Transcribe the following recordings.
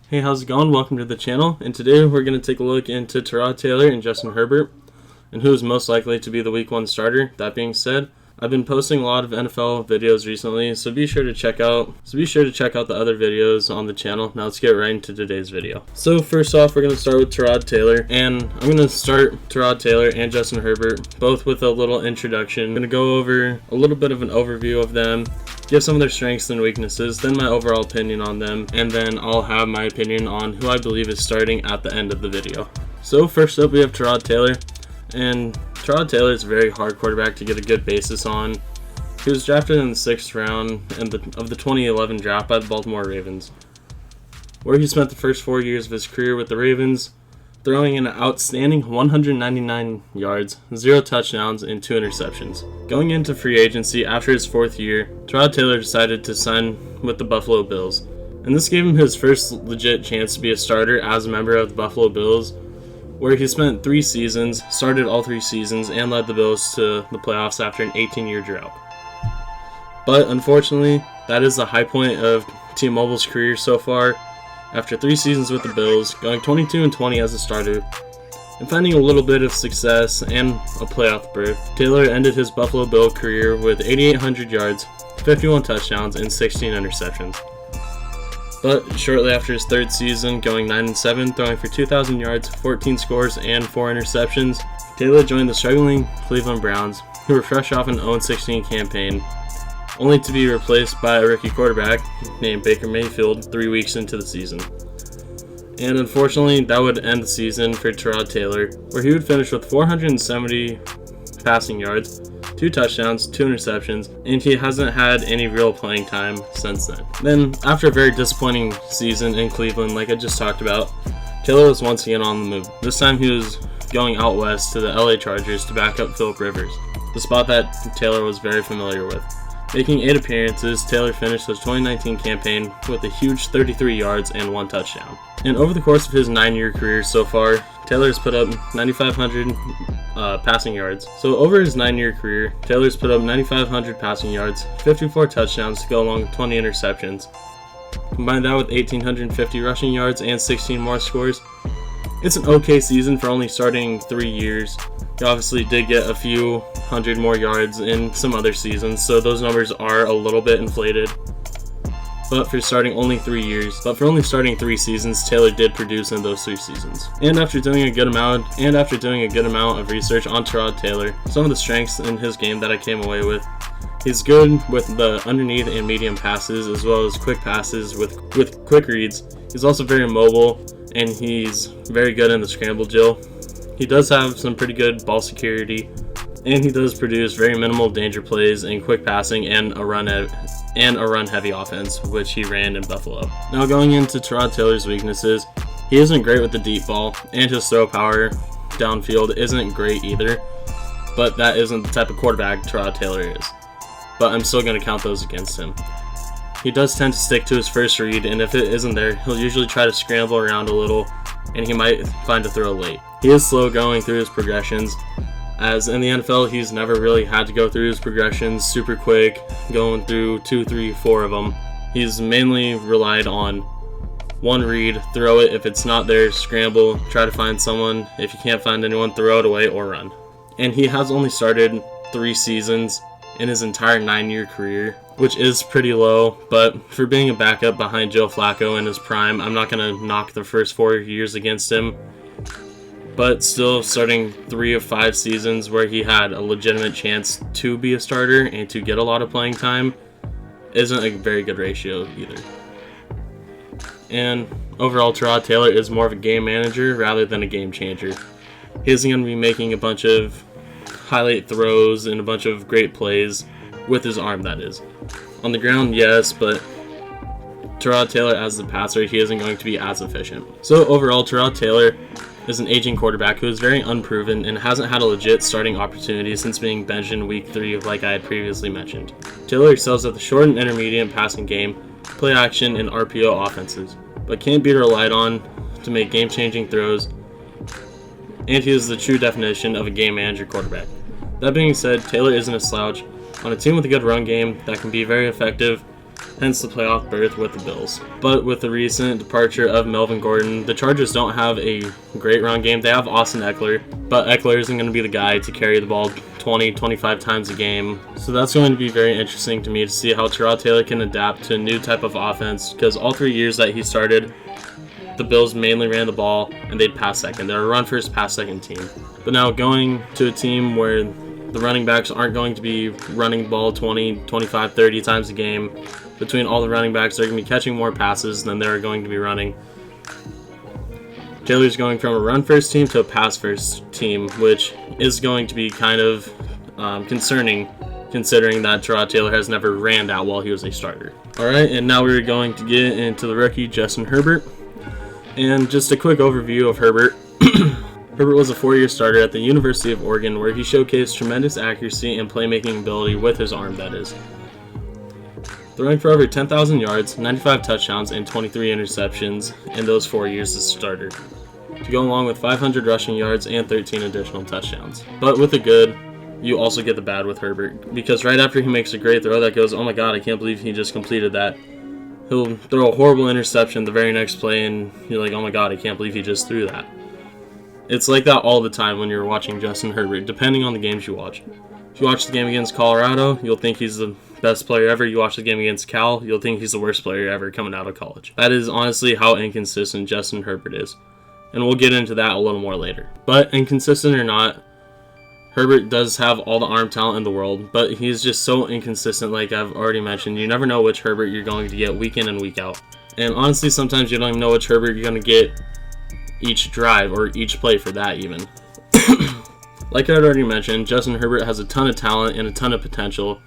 Hey, how's it going? Welcome to the channel, and today we're going to take a look into Tyrod Taylor and Justin Herbert, and who is most likely to be the Week 1 starter. That being said, I've been posting a lot of NFL videos recently, so be sure to check out the other videos on the channel. Now let's get right into today's video. So first off, we're going to start with Tyrod Taylor, and I'm going to start Tyrod Taylor and Justin Herbert, both with a little introduction. I'm going to go over a little bit of an overview of them, give some of their strengths and weaknesses, then my overall opinion on them, and then I'll have my opinion on who I believe is starting at the end of the video. So first up, we have Tyrod Taylor, and Tyrod Taylor is a very hard quarterback to get a good basis on. He was drafted in the 6th round of the 2011 draft by the Baltimore Ravens, where he spent the first 4 years of his career with the Ravens, throwing an outstanding 199 yards, 0 touchdowns, and 2 interceptions. Going into free agency after his 4th year, Tyrod Taylor decided to sign with the Buffalo Bills, and this gave him his first legit chance to be a starter as a member of the Buffalo Bills, where he spent 3 seasons, started all 3 seasons, and led the Bills to the playoffs after an 18-year drought. But unfortunately, that is the high point of T-Mobile's career so far. After 3 seasons with the Bills, going 22-20 as a starter, and finding a little bit of success and a playoff berth, Taylor ended his Buffalo Bill career with 8,800 yards, 51 touchdowns, and 16 interceptions. But shortly after his 3rd season, going 9-7, throwing for 2,000 yards, 14 scores, and 4 interceptions, Taylor joined the struggling Cleveland Browns, who were fresh off an 0-16 campaign, only to be replaced by a rookie quarterback named Baker Mayfield 3 weeks into the season. And unfortunately, that would end the season for Tyrod Taylor, where he would finish with 470 passing yards, 2 touchdowns, 2 interceptions, and he hasn't had any real playing time since then. Then, after a very disappointing season in Cleveland, like I just talked about, Taylor was once again on the move. This time he was going out west to the LA Chargers to back up Philip Rivers, the spot that Taylor was very familiar with. Making 8 appearances, Taylor finished his 2019 campaign with a huge 33 yards and 1 touchdown. And over the course of his 9-year career so far, Taylor has put up 9,500 passing yards. So over his 9-year career, Taylor's put up 9,500 passing yards, 54 touchdowns to go along with 20 interceptions. Combine that with 1,850 rushing yards and 16 more scores. It's an okay season for only starting 3 years. He obviously did get a few hundred more yards in some other seasons, so those numbers are a little bit inflated. But for starting only 3 seasons, Taylor did produce in those 3 seasons. And after doing a good amount of research on Tyrod Taylor, some of the strengths in his game that I came away with: he's good with the underneath and medium passes, as well as quick passes with quick reads. He's also very mobile, and he's very good in the scramble drill. He does have some pretty good ball security, and he does produce very minimal danger plays in quick passing and a run-heavy offense, which he ran in Buffalo. Now going into Tyrod Taylor's weaknesses, he isn't great with the deep ball, and his throw power downfield isn't great either, but that isn't the type of quarterback Tyrod Taylor is. But I'm still going to count those against him. He does tend to stick to his first read, and if it isn't there, he'll usually try to scramble around a little, and he might find a throw late. He is slow going through his progressions, as in the NFL, he's never really had to go through his progressions super quick, going through 2, 3, 4 of them. He's mainly relied on one read, throw it. If it's not there, scramble, try to find someone. If you can't find anyone, throw it away or run. And he has only started 3 seasons in his entire 9-year career, which is pretty low, but for being a backup behind Joe Flacco in his prime, I'm not going to knock the first 4 years against him. But still, starting 3 of 5 seasons where he had a legitimate chance to be a starter and to get a lot of playing time isn't a very good ratio either. And overall, Tyrod Taylor is more of a game manager rather than a game changer. He isn't going to be making a bunch of highlight throws and a bunch of great plays with his arm, that is. On the ground, yes, but Tyrod Taylor as the passer, he isn't going to be as efficient. So overall, Tyrod Taylor is an aging quarterback who is very unproven and hasn't had a legit starting opportunity since being benched in week 3, like I had previously mentioned. Taylor excels at the short and intermediate passing game, play action, and RPO offenses, but can't be relied on to make game-changing throws, and he is the true definition of a game manager quarterback. That being said, Taylor isn't a slouch. On a team with a good run game that can be very effective, hence the playoff berth with the Bills. But with the recent departure of Melvin Gordon, the Chargers don't have a great run game. They have Austin Eckler, but Eckler isn't going to be the guy to carry the ball 20-25 times a game. So that's going to be very interesting to me to see how Tyrod Taylor can adapt to a new type of offense, because all 3 years that he started, the Bills mainly ran the ball and they'd pass second. They're a run first, pass second team. But now going to a team where the running backs aren't going to be running the ball 20, 25, 30 times a game. Between all the running backs, they're going to be catching more passes than they're going to be running. Taylor's going from a run-first team to a pass-first team, which is going to be kind of concerning, considering that Tyrod Taylor has never ran that while he was a starter. Alright, and now we're going to get into the rookie, Justin Herbert. And just a quick overview of Herbert. Herbert was a 4-year starter at the University of Oregon, where he showcased tremendous accuracy and playmaking ability with his arm, that is. Throwing for over 10,000 yards, 95 touchdowns, and 23 interceptions in those 4 years as a starter, to go along with 500 rushing yards and 13 additional touchdowns. But with the good, you also get the bad with Herbert, because right after he makes a great throw that goes, oh my god, I can't believe he just completed that, he'll throw a horrible interception the very next play, and you're like, oh my god, I can't believe he just threw that. It's like that all the time when you're watching Justin Herbert, depending on the games you watch. If you watch the game against Colorado, you'll think he's the best player ever. You watch the game against Cal, you'll think he's the worst player ever coming out of college. That is honestly how inconsistent Justin Herbert is. And we'll get into that a little more later. But inconsistent or not, Herbert does have all the arm talent in the world, but he's just so inconsistent, like I've already mentioned. You never know which Herbert you're going to get week in and week out. And honestly, sometimes you don't even know which Herbert you're going to get each drive or each play for that even. Like I had already mentioned, Justin Herbert has a ton of talent and a ton of potential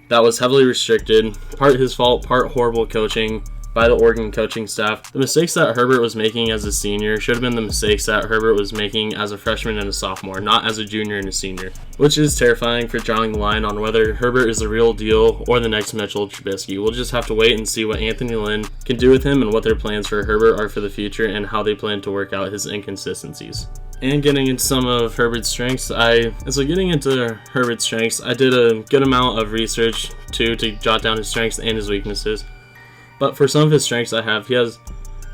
that was heavily restricted, part his fault, part horrible coaching by the Oregon coaching staff. The mistakes that Herbert was making as a senior should have been the mistakes that Herbert was making as a freshman and a sophomore, not as a junior and a senior, which is terrifying for drawing the line on whether Herbert is the real deal or the next Mitchell Trubisky. We'll just have to wait and see what Anthony Lynn can do with him and what their plans for Herbert are for the future and how they plan to work out his inconsistencies. And getting into some of Herbert's strengths, I did a good amount of research too to jot down his strengths and his weaknesses. But for some of his strengths he has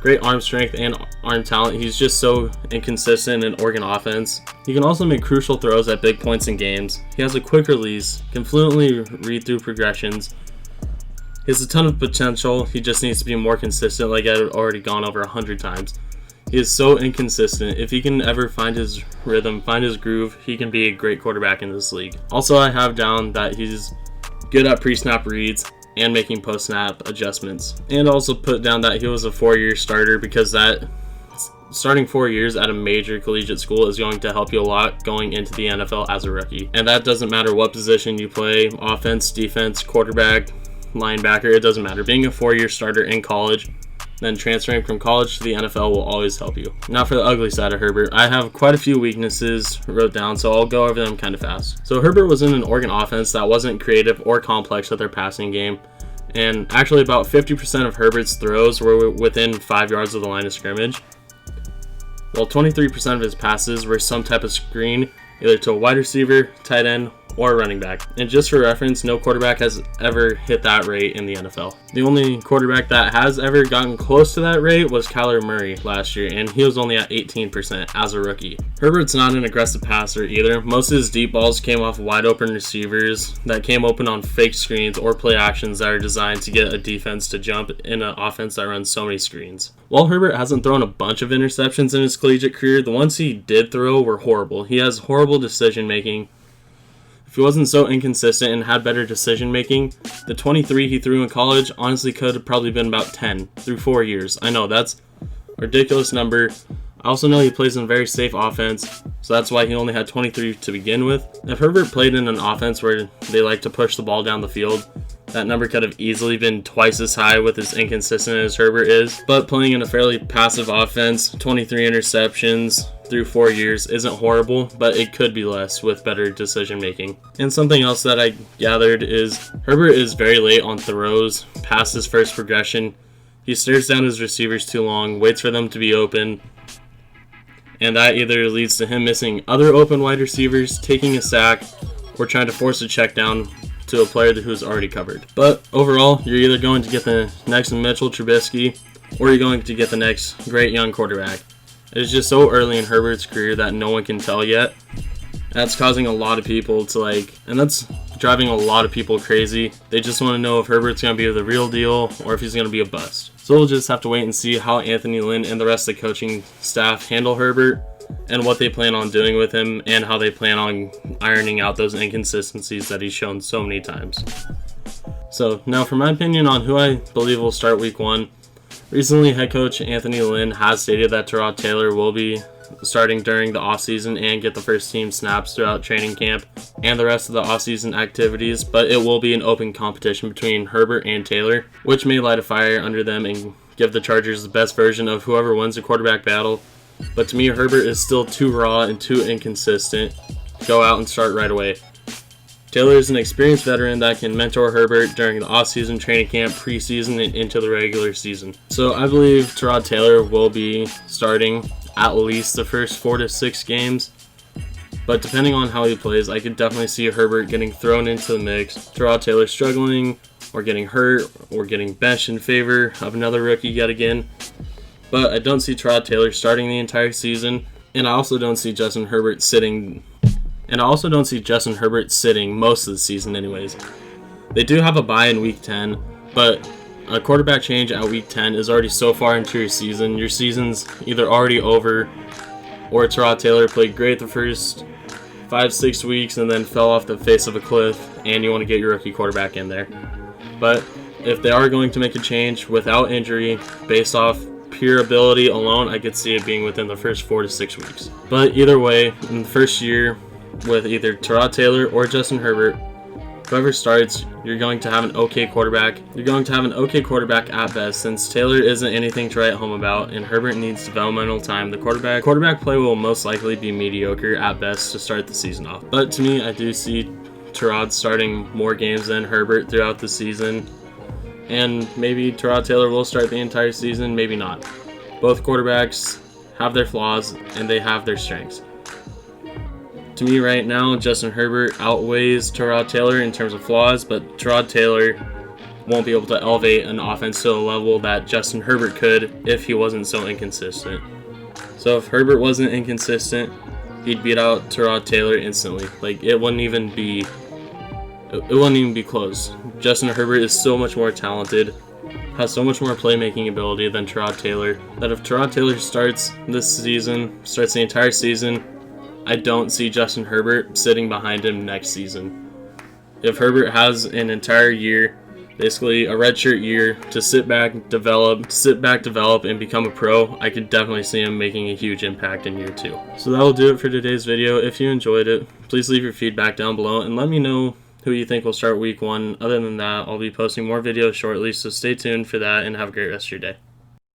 great arm strength and arm talent. He's just so inconsistent in Oregon offense. He can also make crucial throws at big points in games. He has a quick release, can fluently read through progressions. He has a ton of potential. He just needs to be more consistent, like I've already gone over 100 times. He is so inconsistent. If he can ever find his rhythm, find his groove, he can be a great quarterback in this league. Also, I have down that he's good at pre-snap reads and making post-snap adjustments. And also put down that he was a 4-year starter, because that starting 4 years at a major collegiate school is going to help you a lot going into the NFL as a rookie. And that doesn't matter what position you play, offense, defense, quarterback, linebacker, it doesn't matter. Being a 4-year starter in college, then transferring from college to the NFL will always help you. Now for the ugly side of Herbert, I have quite a few weaknesses wrote down, so I'll go over them kind of fast. So Herbert was in an Oregon offense that wasn't creative or complex with their passing game, and actually about 50% of Herbert's throws were within 5 yards of the line of scrimmage, while 23% of his passes were some type of screen, either to a wide receiver, tight end, or a running back. And just for reference, no quarterback has ever hit that rate in the NFL. The only quarterback that has ever gotten close to that rate was Kyler Murray last year, and he was only at 18% as a rookie. Herbert's not an aggressive passer either. Most of his deep balls came off wide open receivers that came open on fake screens or play actions that are designed to get a defense to jump in an offense that runs so many screens. While Herbert hasn't thrown a bunch of interceptions in his collegiate career, the ones he did throw were horrible. He has horrible decision making. If he wasn't so inconsistent and had better decision making, the 23 he threw in college honestly could have probably been about 10 through 4 years. I know, that's a ridiculous number. I also know he plays in a very safe offense, so that's why he only had 23 to begin with. If Herbert played in an offense where they like to push the ball down the field, that number could have easily been twice as high with as inconsistent as Herbert is. But playing in a fairly passive offense, 23 interceptions through 4 years isn't horrible, but it could be less with better decision making. And something else that I gathered is Herbert is very late on throws past his first progression. He stares down his receivers too long, waits for them to be open, and that either leads to him missing other open wide receivers, taking a sack, or trying to force a check down to a player who's already covered. But overall, you're either going to get the next Mitchell Trubisky or you're going to get the next great young quarterback. It's just so early in Herbert's career that no one can tell yet. That's causing a lot of people to and that's driving a lot of people crazy. They just want to know if Herbert's going to be the real deal or if he's going to be a bust. So we'll just have to wait and see how Anthony Lynn and the rest of the coaching staff handle Herbert and what they plan on doing with him and how they plan on ironing out those inconsistencies that he's shown so many times. So now for my opinion on who I believe will start week 1. Recently, head coach Anthony Lynn has stated that Tyrod Taylor will be starting during the offseason and get the first team snaps throughout training camp and the rest of the offseason activities, but it will be an open competition between Herbert and Taylor, which may light a fire under them and give the Chargers the best version of whoever wins the quarterback battle. But to me, Herbert is still too raw and too inconsistent to go out and start right away. Taylor is an experienced veteran that can mentor Herbert during the offseason, training camp, preseason, and into the regular season. So I believe Tyrod Taylor will be starting at least the first 4 to 6 games. But depending on how he plays, I could definitely see Herbert getting thrown into the mix. Tyrod Taylor struggling, or getting hurt, or getting benched in favor of another rookie yet again. But I don't see Tyrod Taylor starting the entire season, and I also don't see Justin Herbert sitting most of the season anyways. They do have a bye in week 10, but a quarterback change at week 10 is already so far into your season. Your season's either already over, or Tyrod Taylor played great the first 5-6 weeks and then fell off the face of a cliff, and you want to get your rookie quarterback in there. But if they are going to make a change without injury, based off pure ability alone, I could see it being within the first 4 to 6 weeks. But either way, in the first year, with either Tyrod Taylor or Justin Herbert, whoever starts, you're going to have an okay quarterback. You're going to have an okay quarterback at best, since Taylor isn't anything to write home about and Herbert needs developmental time. The quarterback play will most likely be mediocre at best to start the season off. But to me, I do see Tyrod starting more games than Herbert throughout the season. And maybe Tyrod Taylor will start the entire season, maybe not. Both quarterbacks have their flaws and they have their strengths. To me right now, Justin Herbert outweighs Tyrod Taylor in terms of flaws, but Tyrod Taylor won't be able to elevate an offense to a level that Justin Herbert could if he wasn't so inconsistent. So if Herbert wasn't inconsistent, he'd beat out Tyrod Taylor instantly. It wouldn't even be close. Justin Herbert is so much more talented, has so much more playmaking ability than Tyrod Taylor, that if Tyrod Taylor starts the entire season, I don't see Justin Herbert sitting behind him next season. If Herbert has an entire year, basically a redshirt year, to sit back, develop, and become a pro, I could definitely see him making a huge impact in year 2. So that will do it for today's video. If you enjoyed it, please leave your feedback down below and let me know who you think will start week 1. Other than that, I'll be posting more videos shortly, so stay tuned for that and have a great rest of your day.